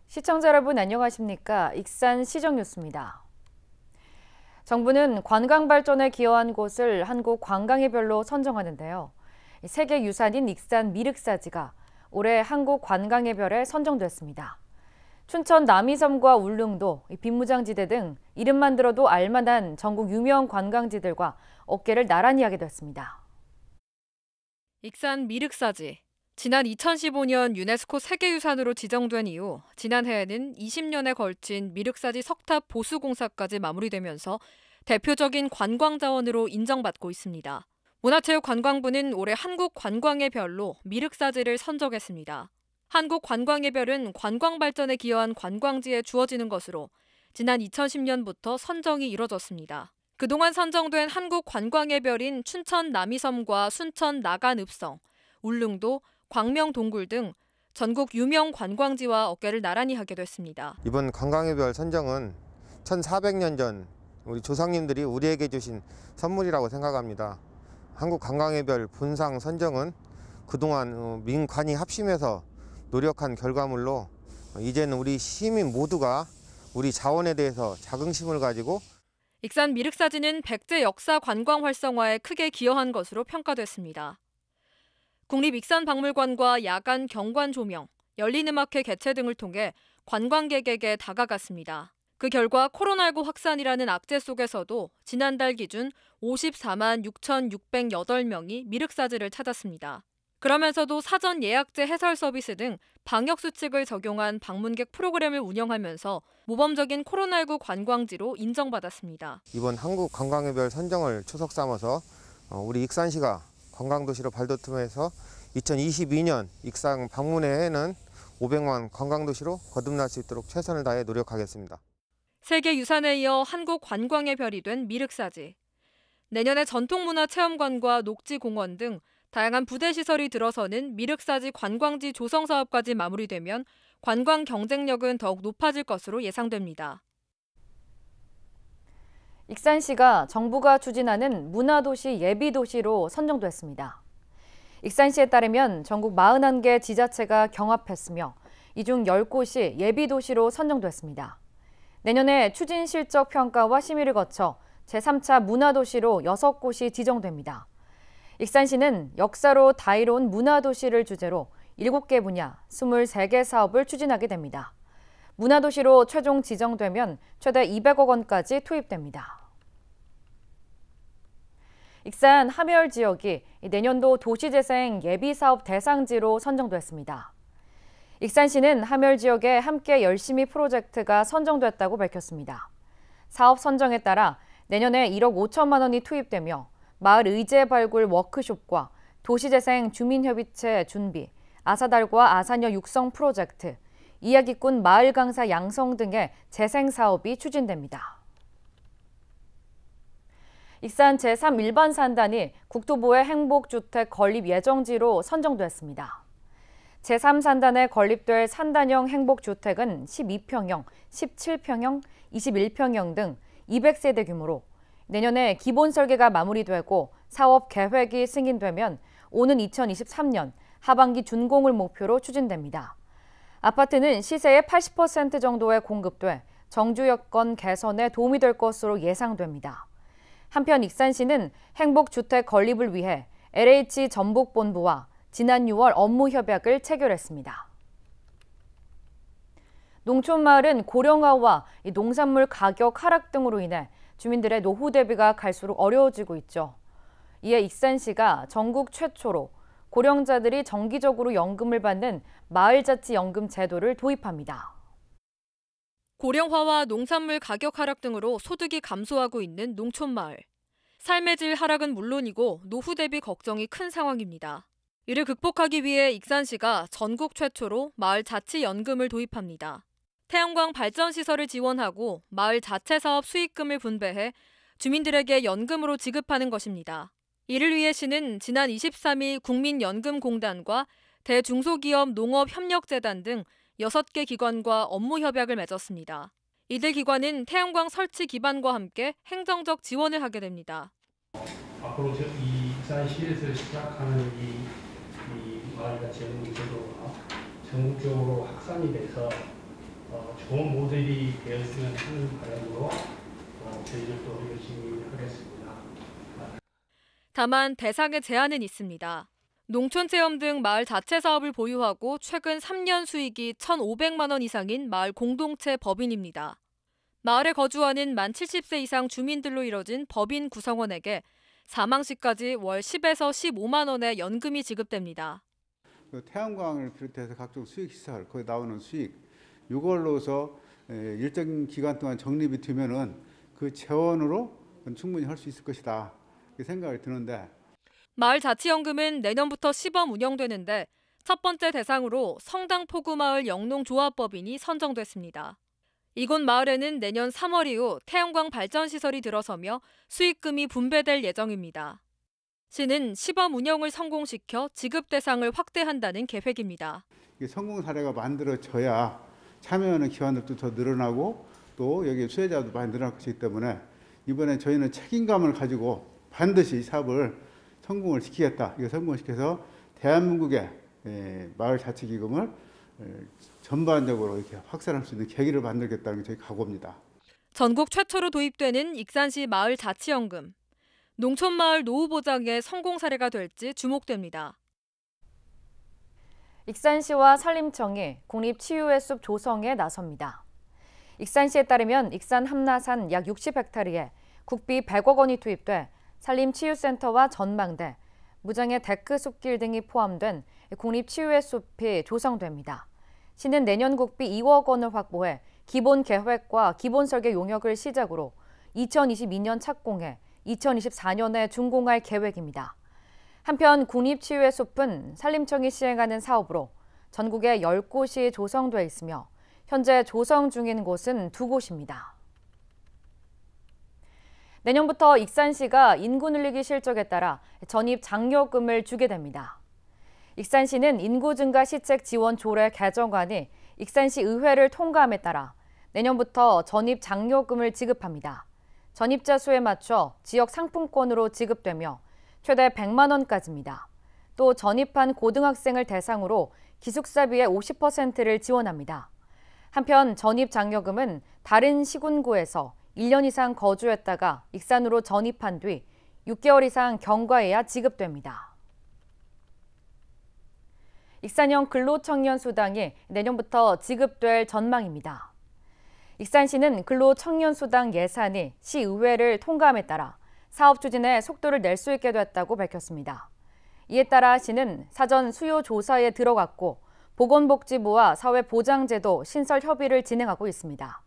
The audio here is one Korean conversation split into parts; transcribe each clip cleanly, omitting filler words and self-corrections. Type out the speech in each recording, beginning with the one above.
시청자 여러분 안녕하십니까? 익산 시정뉴스입니다. 정부는 관광 발전에 기여한 곳을 한국 관광의 별로 선정하는데요. 세계유산인 익산 미륵사지가 올해 한국 관광의 별에 선정됐습니다. 춘천 남이섬과 울릉도, 빈무장지대 등 이름만 들어도 알만한 전국 유명 관광지들과 어깨를 나란히 하게 됐습니다. 익산 미륵사지. 지난 2015년 유네스코 세계유산으로 지정된 이후 지난해에는 20년에 걸친 미륵사지 석탑 보수 공사까지 마무리되면서 대표적인 관광 자원으로 인정받고 있습니다. 문화체육관광부는 올해 한국 관광의 별로 미륵사지를 선정했습니다. 한국 관광의 별은 관광 발전에 기여한 관광지에 주어지는 것으로 지난 2010년부터 선정이 이뤄졌습니다. 그동안 선정된 한국 관광의 별인 춘천 남이섬과 순천 나간읍성, 울릉도, 광명 동굴 등 전국 유명 관광지와 어깨를 나란히 하게 됐습니다. 이번 관광의 별 선정은 1400년 전 우리 조상님들이 우리에게 주신 선물이라고 생각합니다. 한국 관광의 별 본상 선정은 그동안 민관이 합심해서 노력한 결과물로 이제는 우리 시민 모두가 우리 자원에 대해서 자긍심을 가지고 익산 미륵사지는 백제 역사 관광 활성화에 크게 기여한 것으로 평가됐습니다. 국립익산박물관과 야간 경관 조명, 열린음악회 개최 등을 통해 관광객에게 다가갔습니다. 그 결과 코로나19 확산이라는 악재 속에서도 지난달 기준 54만 6,608명이 미륵사지를 찾았습니다. 그러면서도 사전 예약제 해설 서비스 등 방역수칙을 적용한 방문객 프로그램을 운영하면서 모범적인 코로나19 관광지로 인정받았습니다. 이번 한국 관광의 별 선정을 초석 삼아서 우리 익산시가 관광도시로 발돋움해서 2022년 익산 방문해에는 500만 관광도시로 거듭날 수 있도록 최선을 다해 노력하겠습니다. 세계유산에 이어 한국 관광의 별이 된 미륵사지. 내년에 전통문화체험관과 녹지공원 등 다양한 부대시설이 들어서는 미륵사지 관광지 조성 사업까지 마무리되면 관광 경쟁력은 더욱 높아질 것으로 예상됩니다. 익산시가 정부가 추진하는 문화도시 예비도시로 선정됐습니다. 익산시에 따르면 전국 41개 지자체가 경합했으며 이 중 10곳이 예비도시로 선정됐습니다. 내년에 추진 실적 평가와 심의를 거쳐 제3차 문화도시로 6곳이 지정됩니다. 익산시는 역사로 다이로운 문화도시를 주제로 7개 분야, 23개 사업을 추진하게 됩니다. 문화도시로 최종 지정되면 최대 200억 원까지 투입됩니다. 익산 함열 지역이 내년도 도시재생 예비사업 대상지로 선정됐습니다. 익산시는 함열 지역에 함께 열심히 프로젝트가 선정됐다고 밝혔습니다. 사업 선정에 따라 내년에 1억 5천만 원이 투입되며 마을 의제 발굴 워크숍과 도시재생 주민협의체 준비, 아사달과 아사녀 육성 프로젝트, 이야기꾼 마을 강사 양성 등의 재생 사업이 추진됩니다. 익산 제3 일반 산단이 국토부의 행복주택 건립 예정지로 선정됐습니다. 제3 산단에 건립될 산단형 행복주택은 12평형, 17평형, 21평형 등 200세대 규모로 내년에 기본 설계가 마무리되고 사업 계획이 승인되면 오는 2023년 하반기 준공을 목표로 추진됩니다. 아파트는 시세의 80% 정도에 공급돼 정주 여건 개선에 도움이 될 것으로 예상됩니다. 한편 익산시는 행복주택 건립을 위해 LH 전북본부와 지난 6월 업무 협약을 체결했습니다. 농촌마을은 고령화와 농산물 가격 하락 등으로 인해 주민들의 노후 대비가 갈수록 어려워지고 있죠. 이에 익산시가 전국 최초로 고령자들이 정기적으로 연금을 받는 마을자치연금 제도를 도입합니다. 고령화와 농산물 가격 하락 등으로 소득이 감소하고 있는 농촌마을. 삶의 질 하락은 물론이고 노후 대비 걱정이 큰 상황입니다. 이를 극복하기 위해 익산시가 전국 최초로 마을자치연금을 도입합니다. 태양광 발전시설을 지원하고 마을 자체 사업 수익금을 분배해 주민들에게 연금으로 지급하는 것입니다. 이를 위해 시는 지난 23일 국민연금공단과 대중소기업 농업협력재단 등 6개 기관과 업무 협약을 맺었습니다. 이들 기관은 태양광 설치 기반과 함께 행정적 지원을 하게 됩니다. 앞으로 이 익산시에서 시작하는 이 마을자치연금 제도가 전국적으로 확산이 돼서 좋은 모델이 되었으면 하는 바람으로 저희들도 열심히 하겠습니다. 다만 대상에 제한은 있습니다. 농촌체험 등 마을 자체 사업을 보유하고 최근 3년 수익이 1,500만 원 이상인 마을 공동체 법인입니다. 마을에 거주하는 만 70세 이상 주민들로 이뤄진 법인 구성원에게 사망시까지 월 10에서 15만 원의 연금이 지급됩니다. 태양광을 비롯해서 각종 수익시설, 거기 나오는 수익, 이걸로서 일정 기간 동안 적립이 되면은 그 재원으로 충분히 할 수 있을 것이다. 이렇게 생각이 드는데. 마을자치연금은 내년부터 시범 운영되는데 첫 번째 대상으로 성당포구마을 영농조합법인이 선정됐습니다. 이곳 마을에는 내년 3월 이후 태양광 발전시설이 들어서며 수익금이 분배될 예정입니다. 시는 시범 운영을 성공시켜 지급 대상을 확대한다는 계획입니다. 성공 사례가 만들어져야 참여하는 기관들도 더 늘어나고 또 여기 수혜자도 많이 늘어날 것이기 때문에 이번에 저희는 책임감을 가지고 반드시 이 사업을 성공을 시키겠다. 이거 성공시켜서 대한민국의 마을 자치기금을 전반적으로 이렇게 확산할 수 있는 계기를 만들겠다는 게 저희 각오입니다. 전국 최초로 도입되는 익산시 마을 자치연금. 농촌마을 노후보장의 성공 사례가 될지 주목됩니다. 익산시와 산림청이 국립치유의 숲 조성에 나섭니다. 익산시에 따르면 익산 함나산 약 60헥타르에 국비 100억 원이 투입돼 산림치유센터와 전망대, 무장의 데크 숲길 등이 포함된 국립치유의 숲이 조성됩니다. 시는 내년 국비 2억 원을 확보해 기본 계획과 기본 설계 용역을 시작으로 2022년 착공해 2024년에 준공할 계획입니다. 한편 국립치유의 숲은 산림청이 시행하는 사업으로 전국에 10곳이 조성돼 있으며 현재 조성 중인 곳은 2곳입니다. 내년부터 익산시가 인구 늘리기 실적에 따라 전입 장려금을 주게 됩니다. 익산시는 인구 증가 시책 지원 조례 개정안이 익산시 의회를 통과함에 따라 내년부터 전입 장려금을 지급합니다. 전입자 수에 맞춰 지역 상품권으로 지급되며 최대 100만 원까지입니다. 또 전입한 고등학생을 대상으로 기숙사비의 50%를 지원합니다. 한편 전입 장려금은 다른 시군구에서 1년 이상 거주했다가 익산으로 전입한 뒤 6개월 이상 경과해야 지급됩니다. 익산형 근로청년 수당이 내년부터 지급될 전망입니다. 익산시는 근로청년 수당 예산이 시의회를 통과함에 따라 사업 추진에 속도를 낼 수 있게 됐다고 밝혔습니다. 이에 따라 시는 사전 수요 조사에 들어갔고 보건복지부와 사회보장제도 신설 협의를 진행하고 있습니다.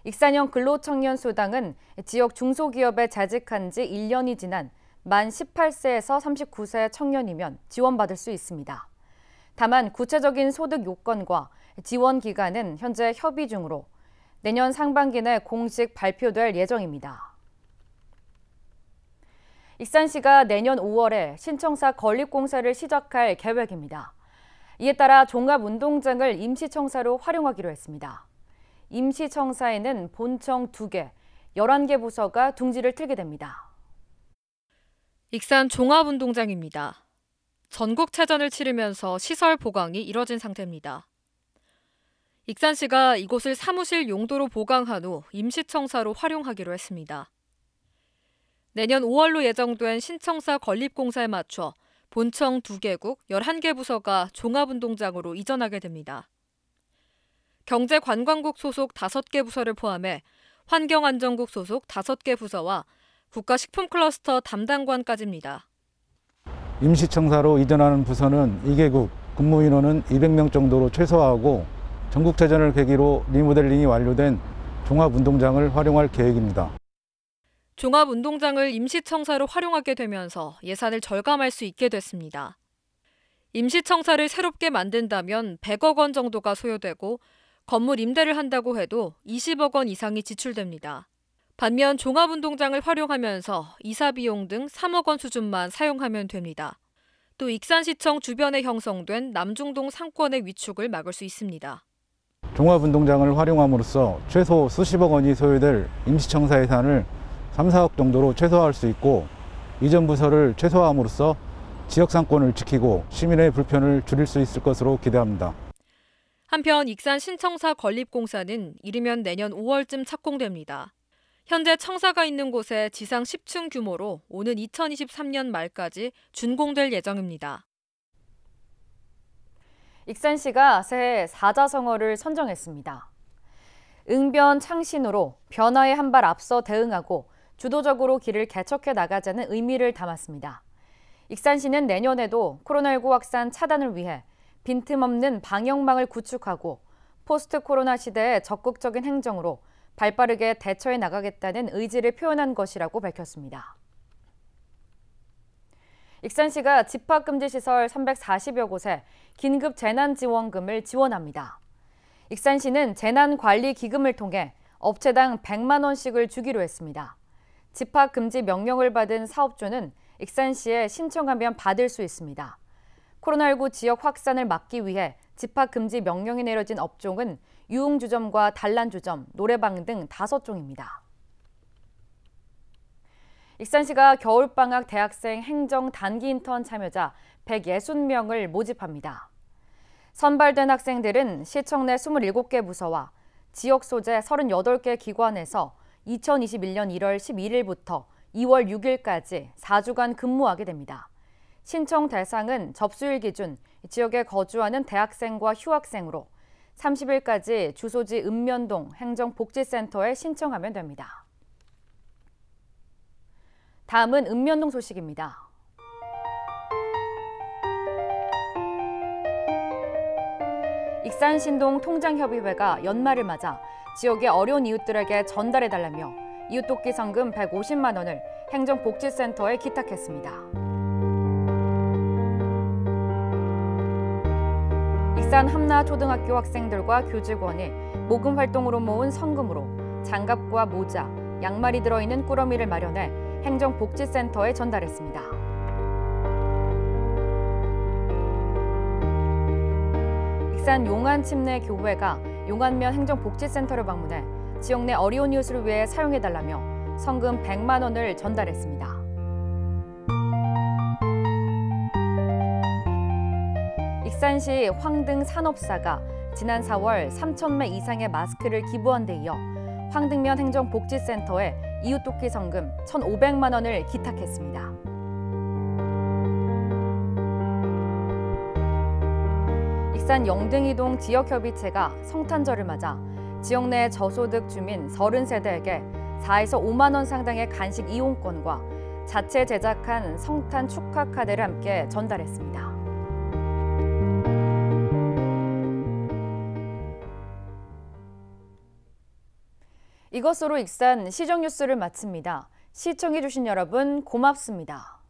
익산형 근로청년 수당은 지역 중소기업에 재직한 지 1년이 지난 만 18세에서 39세 청년이면 지원받을 수 있습니다. 다만 구체적인 소득 요건과 지원 기간은 현재 협의 중으로 내년 상반기 내 공식 발표될 예정입니다. 익산시가 내년 5월에 신청사 건립공사를 시작할 계획입니다. 이에 따라 종합운동장을 임시청사로 활용하기로 했습니다. 임시청사에는 본청 2개, 11개 부서가 둥지를 틀게 됩니다. 익산 종합운동장입니다. 전국체전을 치르면서 시설 보강이 이뤄진 상태입니다. 익산시가 이곳을 사무실 용도로 보강한 후 임시청사로 활용하기로 했습니다. 내년 5월로 예정된 신청사 건립공사에 맞춰 본청 2개국 11개 부서가 종합운동장으로 이전하게 됩니다. 경제관광국 소속 5개 부서를 포함해 환경안전국 소속 5개 부서와 국가식품클러스터 담당관까지입니다. 임시청사로 이전하는 부서는 2개국, 근무 인원은 200명 정도로 최소화하고 전국체전을 계기로 리모델링이 완료된 종합운동장을 활용할 계획입니다. 종합운동장을 임시청사로 활용하게 되면서 예산을 절감할 수 있게 됐습니다. 임시청사를 새롭게 만든다면 100억 원 정도가 소요되고 건물 임대를 한다고 해도 20억 원 이상이 지출됩니다. 반면 종합운동장을 활용하면서 이사 비용 등 3억 원 수준만 사용하면 됩니다. 또 익산시청 주변에 형성된 남중동 상권의 위축을 막을 수 있습니다. 종합운동장을 활용함으로써 최소 수십억 원이 소요될 임시청사 예산을 3, 4억 정도로 최소화할 수 있고 이전 부서를 최소화함으로써 지역 상권을 지키고 시민의 불편을 줄일 수 있을 것으로 기대합니다. 한편 익산 신청사 건립공사는 이르면 내년 5월쯤 착공됩니다. 현재 청사가 있는 곳에 지상 10층 규모로 오는 2023년 말까지 준공될 예정입니다. 익산시가 새해 사자성어를 선정했습니다. 응변 창신으로 변화에 한 발 앞서 대응하고 주도적으로 길을 개척해 나가자는 의미를 담았습니다. 익산시는 내년에도 코로나19 확산 차단을 위해 빈틈없는 방역망을 구축하고 포스트 코로나 시대의 적극적인 행정으로 발빠르게 대처해 나가겠다는 의지를 표현한 것이라고 밝혔습니다. 익산시가 집합금지시설 340여 곳에 긴급 재난지원금을 지원합니다. 익산시는 재난관리기금을 통해 업체당 100만 원씩을 주기로 했습니다. 집합금지 명령을 받은 사업주는 익산시에 신청하면 받을 수 있습니다. 코로나19 지역 확산을 막기 위해 집합금지 명령이 내려진 업종은 유흥주점과 단란주점, 노래방 등 5종입니다. 익산시가 겨울방학 대학생 행정 단기 인턴 참여자 160명을 모집합니다. 선발된 학생들은 시청 내 27개 부서와 지역 소재 38개 기관에서 2021년 1월 11일부터 2월 6일까지 4주간 근무하게 됩니다. 신청 대상은 접수일 기준 지역에 거주하는 대학생과 휴학생으로 30일까지 주소지 읍면동 행정복지센터에 신청하면 됩니다. 다음은 읍면동 소식입니다. 익산신동 통장협의회가 연말을 맞아 지역의 어려운 이웃들에게 전달해달라며 이웃돕기 성금 150만 원을 행정복지센터에 기탁했습니다. 익산 함나초등학교 학생들과 교직원이 모금 활동으로 모은 성금으로 장갑과 모자, 양말이 들어있는 꾸러미를 마련해 행정복지센터에 전달했습니다. 익산 용안침례교회가 용안면 행정복지센터를 방문해 지역 내 어려운 이웃을 위해 사용해달라며 성금 100만 원을 전달했습니다. 익산시 황등 산업사가 지난 4월 3,000매 이상의 마스크를 기부한 데 이어 황등면 행정복지센터에 이웃돕기 성금 1,500만 원을 기탁했습니다. 익산 영등이동 지역협의체가 성탄절을 맞아 지역 내 저소득 주민 30세대에게 4에서 5만 원 상당의 간식 이용권과 자체 제작한 성탄 축하 카드를 함께 전달했습니다. 이것으로 익산 시정 뉴스를 마칩니다. 시청해주신 여러분 고맙습니다.